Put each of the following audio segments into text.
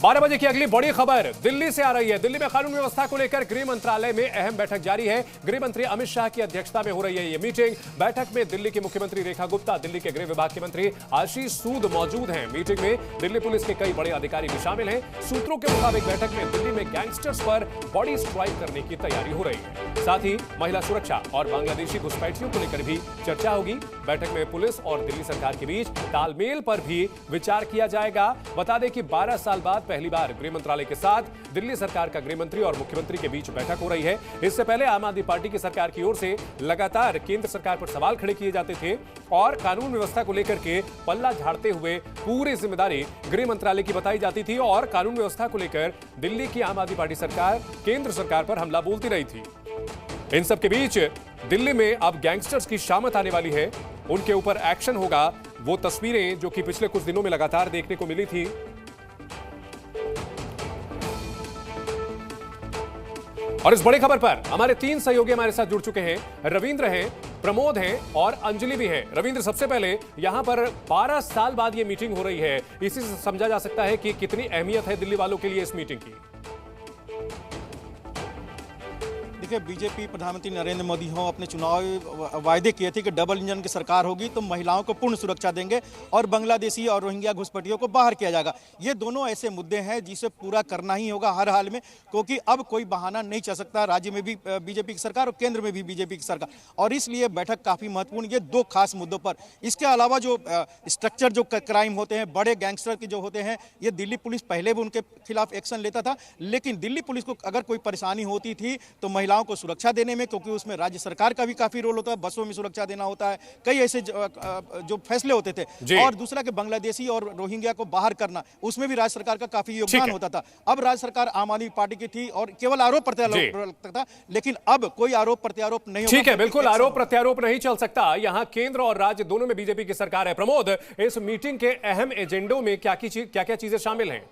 12 बजे की अगली बड़ी खबर दिल्ली से आ रही है। दिल्ली में कानून व्यवस्था को लेकर गृह मंत्रालय में अहम बैठक जारी है। गृह मंत्री अमित शाह की अध्यक्षता में हो रही है ये मीटिंग। बैठक में दिल्ली की मुख्यमंत्री रेखा गुप्ता, दिल्ली के गृह विभाग के मंत्री आशीष सूद मौजूद हैं। मीटिंग में दिल्ली पुलिस के कई बड़े अधिकारी भी शामिल हैं। सूत्रों के मुताबिक बैठक में दिल्ली में गैंगस्टर्स पर बॉडी स्ट्राइक करने की तैयारी हो रही है। साथ ही महिला सुरक्षा और बांग्लादेशी घुसपैठियों को लेकर भी चर्चा होगी। बैठक में पुलिस और दिल्ली सरकार के बीच तालमेल पर भी विचार किया जाएगा। बता दें कि 12 साल बाद पहली बार गृह मंत्रालय के साथ दिल्ली सरकार का गृह मंत्री और मुख्यमंत्री के बीच बैठक हो रही है। इससे पहले आम आदमी पार्टी की सरकार की ओर से लगातार केंद्र सरकार पर सवाल खड़े किए जाते थे और कानून व्यवस्था को लेकर के पल्ला झाड़ते हुए पूरी जिम्मेदारी गृह मंत्रालय की बताई जाती थी और कानून व्यवस्था को लेकर दिल्ली की आम आदमी पार्टी सरकार केंद्र सरकार पर हमला बोलती रही थी। इन सब के बीच दिल्ली में अब गैंगस्टर्स की शामत आने वाली है, उनके ऊपर एक्शन होगा। वो तस्वीरें जो कि पिछले कुछ दिनों में लगातार देखने को मिली थी। और इस बड़ी खबर पर हमारे 3 सहयोगी हमारे साथ जुड़ चुके हैं। रविंद्र हैं, प्रमोद हैं और अंजलि भी है। रविंद्र, सबसे पहले यहां पर 12 साल बाद ये मीटिंग हो रही है, इसी से समझा जा सकता है कि कितनी अहमियत है दिल्ली वालों के लिए इस मीटिंग की। देखिए, बीजेपी प्रधानमंत्री नरेंद्र मोदी हो अपने चुनाव वायदे किए थे कि डबल इंजन की सरकार होगी तो महिलाओं को पूर्ण सुरक्षा देंगे और बांग्लादेशी और रोहिंग्या घुसपैठियों को बाहर किया जाएगा। ये दोनों ऐसे मुद्दे हैं जिसे पूरा करना ही होगा हर हाल में, क्योंकि अब कोई बहाना नहीं चल सकता। राज्य में भी बीजेपी की सरकार और केंद्र में भी बीजेपी की सरकार, और इसलिए बैठक काफ़ी महत्वपूर्ण। ये 2 खास मुद्दों पर, इसके अलावा जो स्ट्रक्चर जो क्राइम होते हैं, बड़े गैंगस्टर के जो होते हैं, ये दिल्ली पुलिस पहले भी उनके खिलाफ एक्शन लेता था, लेकिन दिल्ली पुलिस को अगर कोई परेशानी होती थी तो महिलाओं को सुरक्षा देने में, क्योंकि उसमें राज्य सरकार का भी काफी रोल होता है, बसों में सुरक्षा देना होता है, कई ऐसे जो फैसले होते थे। और दूसरा कि बांग्लादेशी और रोहिंग्या को बाहर करना, उसमें भी राज्य सरकार का काफी योगदान होता था। अब राज्य सरकार आम आदमी पार्टी की थी और केवल आरोप प्रत्यारोप लगता था, लेकिन अब कोई आरोप प्रत्यारोप नहीं होगा। ठीक है, बिल्कुल आरोप प्रत्यारोप नहीं चल सकता। यहां केंद्र और राज्य दोनों में बीजेपी की सरकार है। प्रमोद, इस मीटिंग के अहम एजेंडों में क्या क्या चीजें शामिल हैं?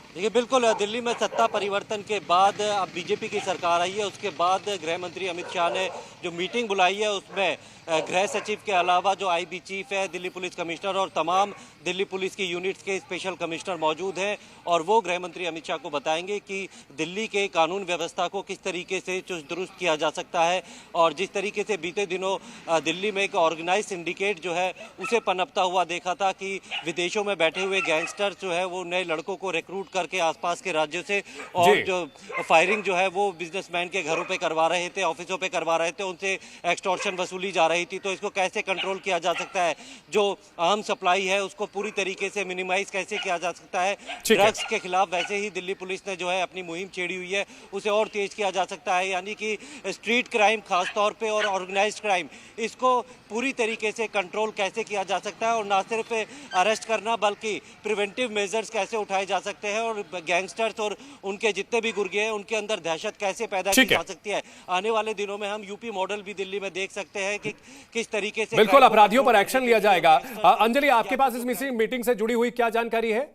देखिए, बिल्कुल दिल्ली में सत्ता परिवर्तन के बाद अब बीजेपी की सरकार आई है। उसके बाद गृह मंत्री अमित शाह ने जो मीटिंग बुलाई है उसमें गृह सचिव के अलावा जो आईबी चीफ है, दिल्ली पुलिस कमिश्नर और तमाम दिल्ली पुलिस की यूनिट्स के स्पेशल कमिश्नर मौजूद हैं और वो गृह मंत्री अमित शाह को बताएंगे कि दिल्ली के कानून व्यवस्था को किस तरीके से चुस्त दुरुस्त किया जा सकता है। और जिस तरीके से बीते दिनों दिल्ली में एक ऑर्गेनाइज सिंडिकेट जो है उसे पनपता हुआ देखा था कि विदेशों में बैठे हुए गैंगस्टर जो है वो नए लड़कों को रिक्रूट करके आसपास के राज्यों से और जो फायरिंग जो है वो बिजनेसमैन के घरों पे करवा रहे थे, ऑफिसों पे करवा रहे थे, उनसे एक्सटॉर्शन वसूली जा रही थी। तो इसको कैसे कंट्रोल किया जा सकता है, जो आम सप्लाई है उसको पूरी तरीके से मिनिमाइज कैसे किया जा सकता है। ड्रग्स के खिलाफ वैसे ही दिल्ली पुलिस ने जो है अपनी मुहिम छेड़ी हुई है, उसे और तेज किया जा सकता है। यानी कि स्ट्रीट क्राइम खासतौर पे और ऑर्गेनाइज्ड क्राइम, इसको पूरी तरीके से कंट्रोल कैसे किया जा सकता है और ना सिर्फ अरेस्ट करना बल्कि प्रिवेंटिव मेजर्स कैसे उठाए जा सकते हैं और गैंगस्टर्स और उनके जितने भी गुर्गे हैं उनके अंदर दहशत कैसे पैदा की जा सकती है। आने वाले दिनों में हम यूपी मॉडल भी दिल्ली में देख सकते हैं कि किस तरीके से बिल्कुल अपराधियों पर एक्शन लिया जाएगा। अंजलि, आपके पास इस मीटिंग से जुड़ी हुई क्या जानकारी है?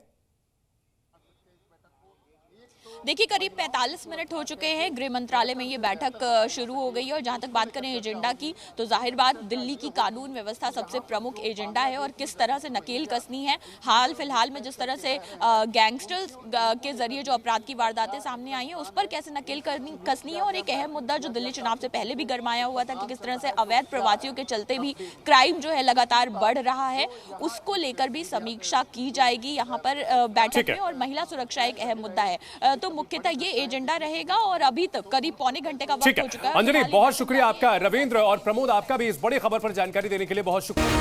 देखिए, करीब 45 मिनट हो चुके हैं, गृह मंत्रालय में ये बैठक शुरू हो गई है और जहां तक बात करें एजेंडा की तो जाहिर बात दिल्ली की कानून व्यवस्था सबसे प्रमुख एजेंडा है और किस तरह से नकेल कसनी है। हाल फिलहाल में जिस तरह से गैंगस्टर्स के जरिए जो अपराध की वारदातें सामने आई हैं उस पर कैसे नकेल कसनी है। और एक अहम मुद्दा जो दिल्ली चुनाव से पहले भी गरमाया हुआ था कि किस तरह से अवैध प्रवासियों के चलते भी क्राइम जो है लगातार बढ़ रहा है, उसको लेकर भी समीक्षा की जाएगी यहाँ पर बैठक में। और महिला सुरक्षा एक अहम मुद्दा है, तो मुख्यतः ये एजेंडा रहेगा और अभी तक करीब पौने घंटे का वक्त हो चुका है। अंजलि, बहुत शुक्रिया आपका। रविंद्र और प्रमोद, आपका भी इस बड़ी खबर पर जानकारी देने के लिए बहुत शुक्रिया।